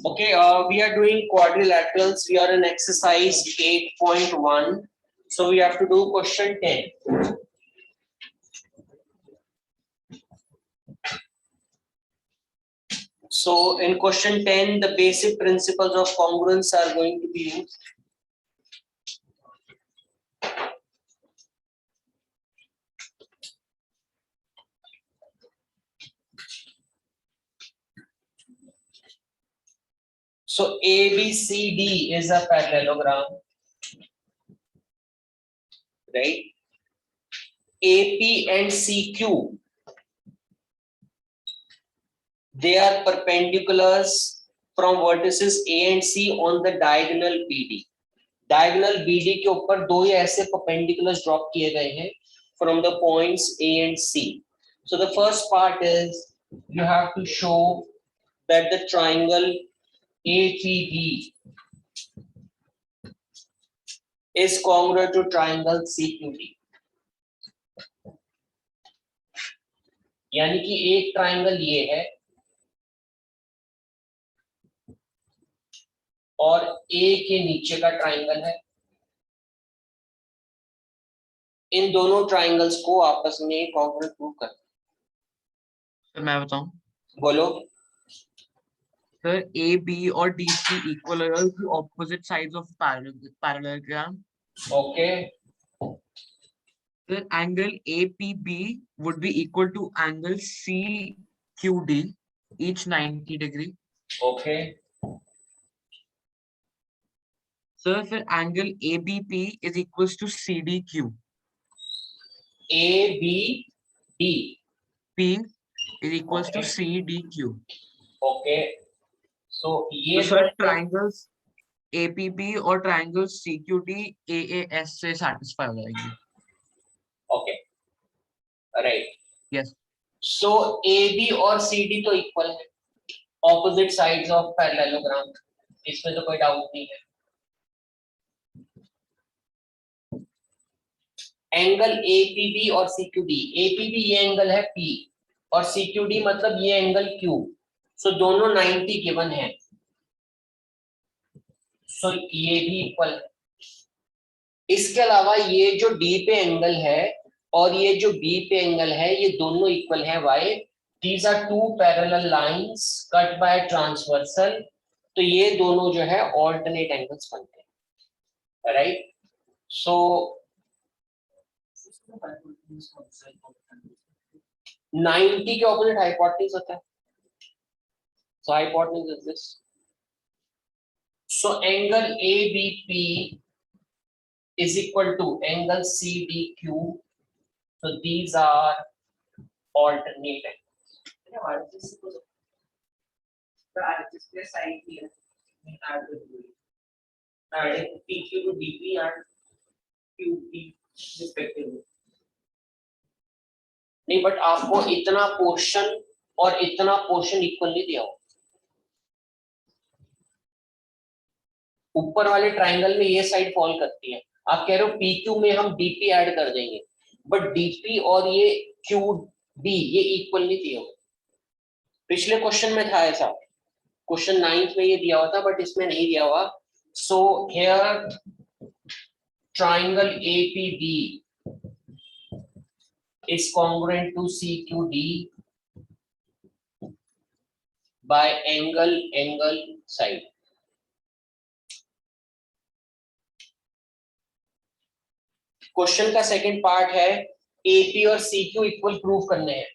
Okay, we are doing quadrilaterals. We are in exercise 8.1. So we have to do question 10. So in question 10, the basic principles of congruence are going to be used. So ABCD is a parallelogram, right? AP and CQ, they are perpendiculars from vertices A and C on the diagonal BD. Diagonal BD के ऊपर दो ही ऐसे perpendiculars drop किए गए हैं from the points A and C. So the first part is you have to show that the triangle APB is congruent to triangle CQD. यानी कि एक ट्राइंगल ये है और ए के नीचे का ट्राइंगल है, इन दोनों ट्राइंगल्स को आपस में कॉन्ग्रुएंट प्रूव करना। सर मैं बताऊं, बोलो। सर ए बी और D C equal to opposite sides of parallelogram. Okay, sir angle APB would be equal to angle CQD, each 90 degree. Okay, Sir, फिर angle ABP is equals to CDQ. ABD P is equals to Okay. CDQ. Okay, so ये तो sir triangles APB और triangle CQD AAS से satisfy हो जाएंगे। Okay, right. Yes. So AB और CD तो equal है, ऑपोजिट साइड्स ऑफ पैरेललोग्राम, इसमें तो कोई डाउट नहीं है। एंगल APB और CQD, APB ये एंगल है P और CQD मतलब ये एंगल Q, सो दोनों 90 गिवन है, सो ये भी इक्वल है। इसके अलावा ये जो D पे एंगल है और ये जो B पे एंगल है, ये दोनों इक्वल है। Why? These are two parallel lines cut by transversal, तो ये दोनों जो है ऑल्टरनेट एंगल्स बनते हैं, राइट? सो 90 के ऑपोजिट हाइपोटेन्यूज होता है, so hypotenuse is this. So angle ABP is equal to angle CDQ, so these are alternate angles. Adding PQ to DP and QP respectively. नहीं, बट आपको इतना पोर्शन और इतना पोर्शन इक्वल नहीं दिया हो। ऊपर वाले ट्राइंगल में ये साइड फॉल करती है, आप कह रहे हो PQ में हम DP ऐड कर देंगे, बट DP और ये QD ये इक्वल नहीं दिए हुए। पिछले क्वेश्चन में था ऐसा, क्वेश्चन 9th में ये दिया हुआ था, बट इसमें नहीं दिया हुआ। So here triangle APB is congruent to CQD by angle side. Question का सेकंड पार्ट है AP और CQ इक्वल प्रूव करने हैं।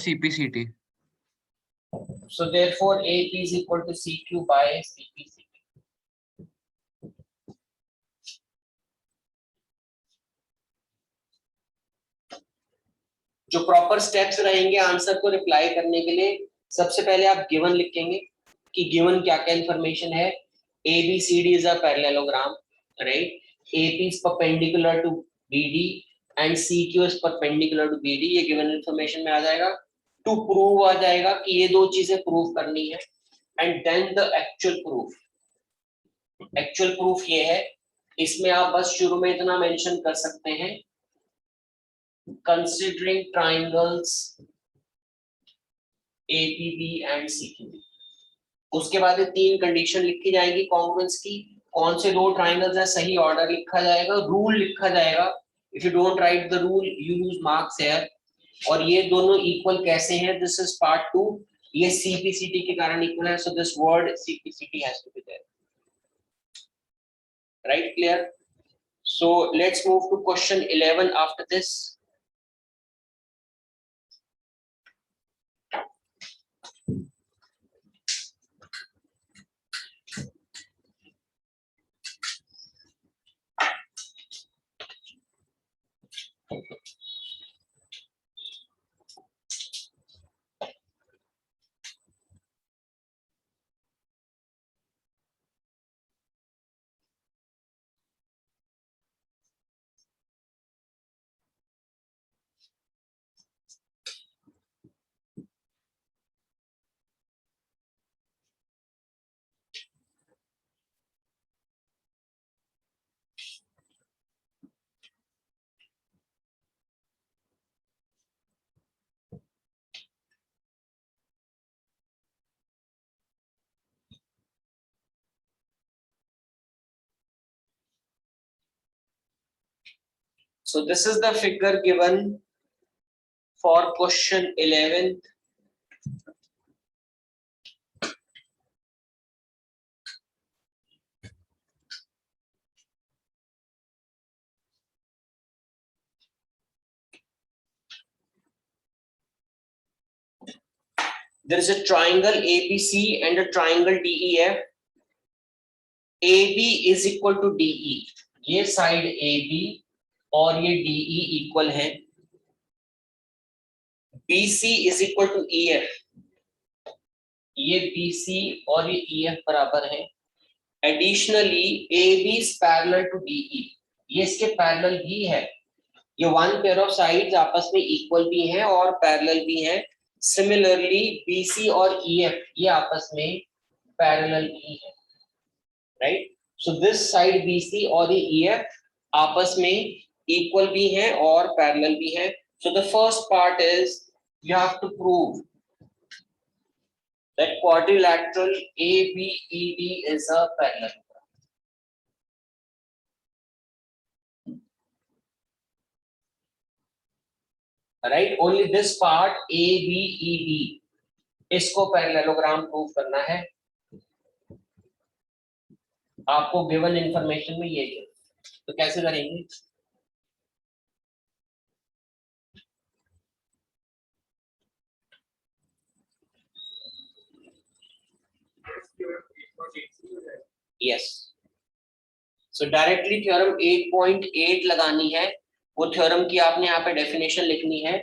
CPCT. So therefore AP is equal to CQ by CPCT. जो प्रॉपर स्टेप्स रहेंगे आंसर को reply करने के लिए, सबसे पहले आप गिवन लिखेंगे कि गिवन क्या क्या इंफॉर्मेशन है। ABCD is a parallelogram, right? AP is perpendicular to BD and CQ is perpendicular to BD, ये गिवन इंफॉर्मेशन में आ जाएगा। टू प्रूव आ जाएगा कि ये दो चीजें प्रूव करनी है, and then the actual proof. Actual proof ये है, इसमें आप बस शुरू में इतना मेंशन कर सकते हैं, considering triangles APB and CQB, उसके बाद ये 3 कंडीशन लिखी जाएगी कॉन्ग्रुएंस की, कौन से 2 ट्राइंगल्स है, सही ऑर्डर लिखा जाएगा, रूल लिखा जाएगा, if you don't write the rule you lose marks here, और ये दोनों इक्वल कैसे हैं, दिस इज पार्ट 2, ये सीपीसीटी के कारण इक्वल है, so this word CPCT has to be there, right, clear? So let's move to question 11 after this. So this is the figure given for question 11. There is a triangle ABC and a triangle DEF. AB is equal to DE. ये side AB और ये DE equal है. BC is equal to EF. ये BC और ये EF बराबर है. Additionally, AB is parallel to DE. ये इसके पैरेलल भी है. ये वन पेयर ऑफ साइड्स आपस में इक्वल भी हैं और पैरेलल भी हैं. सिमिलरली BC और EF ये आपस में पैरेलल भी है, right? So this side BC और ये EF आपस में इक्वल भी हैं और पैरेलल भी हैं. So the first part is you have to prove that quadrilateral ABED is a parallelogram. Right? Only this part ABED इसको पैरेललोग्राम प्रूव करना है. आपको गिवन इंफॉर्मेशन में यही है, तो कैसे करेंगे? यस, सो डायरेक्टली थ्योरम 8.8 लगानी है. वो थ्योरम की आपने यहाँ पे डेफिनेशन लिखनी है.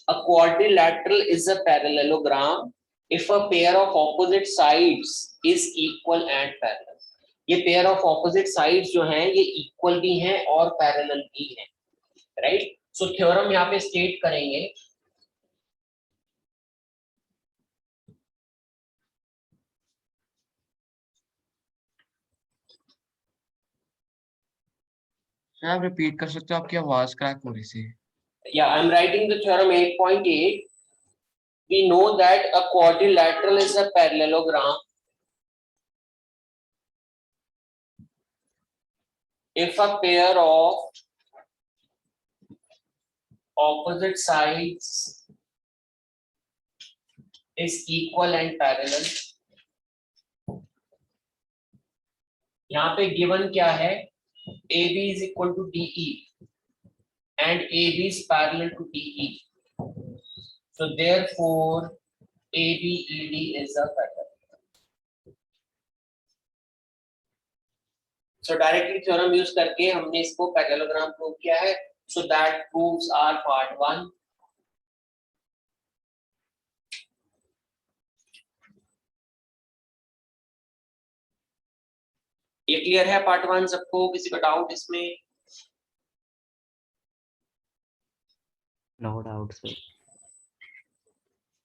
A quadrilateral is a parallelogram if a pair of opposite sides is equal and parallel. ये पेयर ऑफ ऑपोजिट साइड्स जो हैं ये इक्वल भी हैं और पैरेलल भी हैं, राइट? सो थ्योरम यहाँ पे स्टेट करेंगे. आप रिपीट कर सकते हो, आपकी आवाज क्रैक हो रही थी. Yeah, I'm writing the theorem 8.8. We know that a quadrilateral is a parallelogram if a pair of opposite sides is equal and parallel. यहाँ पे given क्या है? AB is equal to DE and AB is parallel to DE. So therefore ABED is a parallelogram. So directly theorem use करके हमने इसको parallelogram prove किया है. So that proves our part 1. ये क्लियर है पार्ट 1 सबको? किसी का डाउट इसमें? No doubt sir.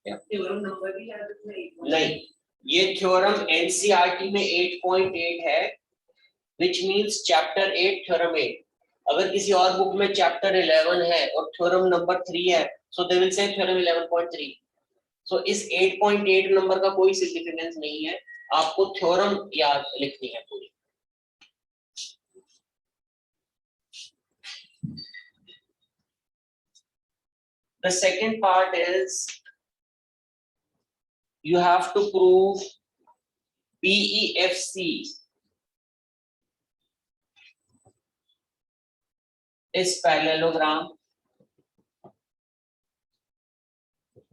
Theorem number भी याद रखना है? नहीं, ये थ्योरम एनसीईआरटी में 8.8 है, which means चैप्टर 8 थ्योरम 8. अगर किसी और बुक में चैप्टर 11 है और थ्योरम नंबर 3 है, so they will say theorem 11.3. so इस 8.8 नंबर का कोई सिग्निफिकेंस नहीं है. आपको थ्योरम याद लिखनी है पूरी। The second part is you have to prove BEFC is parallelogram.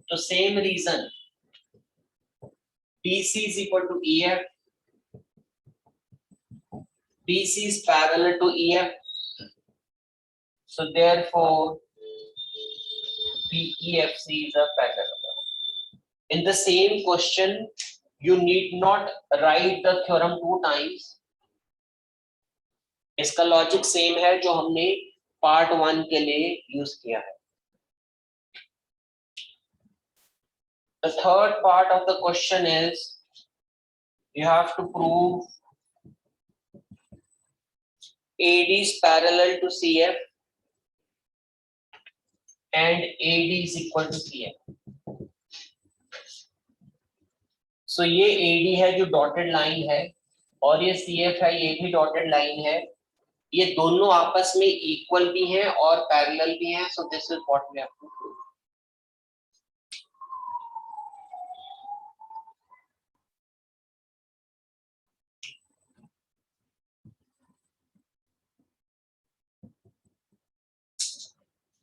So same reason, BC is equal to EF, BC is parallel to EF, so therefore BEFC is a parallelogram. In the same question, you need not write the theorem 2 times. इसका logic same है जो हमने part 1 के लिए use किया है। The third part of the question is you have to prove AD is parallel to CF and AD is equal to CF. So ये AD है जो डॉटेड लाइन है और ये CF है, ये भी डॉटेड लाइन है। ये दोनों आपस में इक्वल भी हैं और पैरेलल भी हैं। So this is what we have to prove.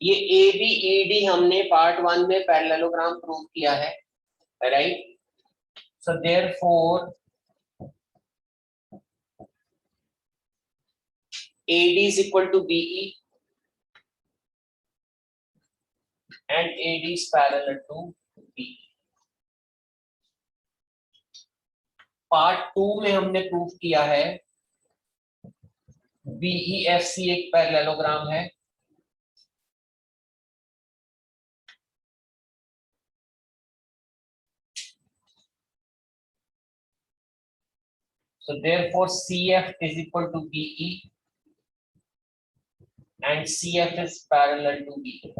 ये ABED हमने पार्ट 1 में पैरेललोग्राम प्रूव किया है, right? So therefore AD is equal to BE and AD is parallel to BE. Part 2 में हमने प्रूव किया है BEFC एक पैरेललोग्राम है, so therefore CF is equal to BE and CF is parallel to BE.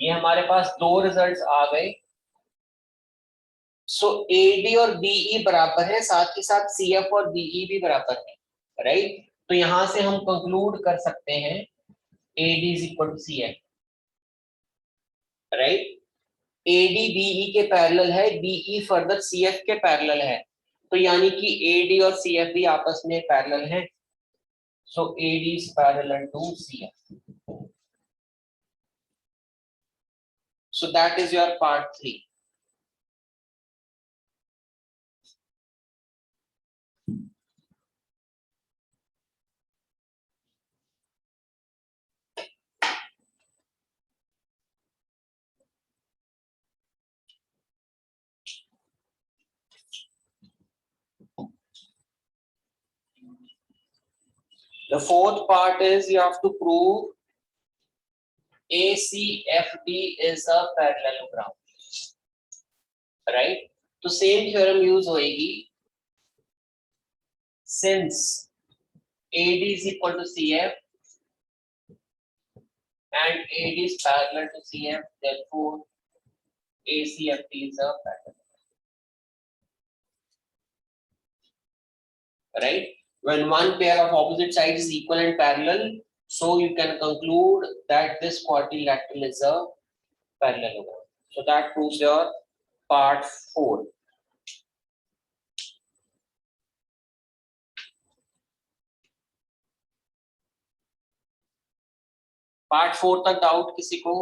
ये हमारे पास दो results आ गए। सो AD और BE बराबर है, साथ ही साथ CF और BE भी बराबर है, राइट? तो यहां से हम कंक्लूड कर सकते हैं AD is equal to CF, right? AD BE के पैरेलल है, BE फर्दर CF के पैरेलल है, तो यानी कि AD और CF भी आपस में पैरेलल है। सो AD is parallel to CF. So that is your part 3. The fourth part is you have to prove ACFD is a parallelogram, right? तो सेम थ्योरम यूज होएगी, since AD is equal to CF and AD is parallel to CF, therefore ACFD is a parallelogram, right? When one pair of opposite sides is equal and parallel, so you can conclude that this quadrilateral is a parallelogram. So that proves your part 4. Part 4 तक doubt किसी को?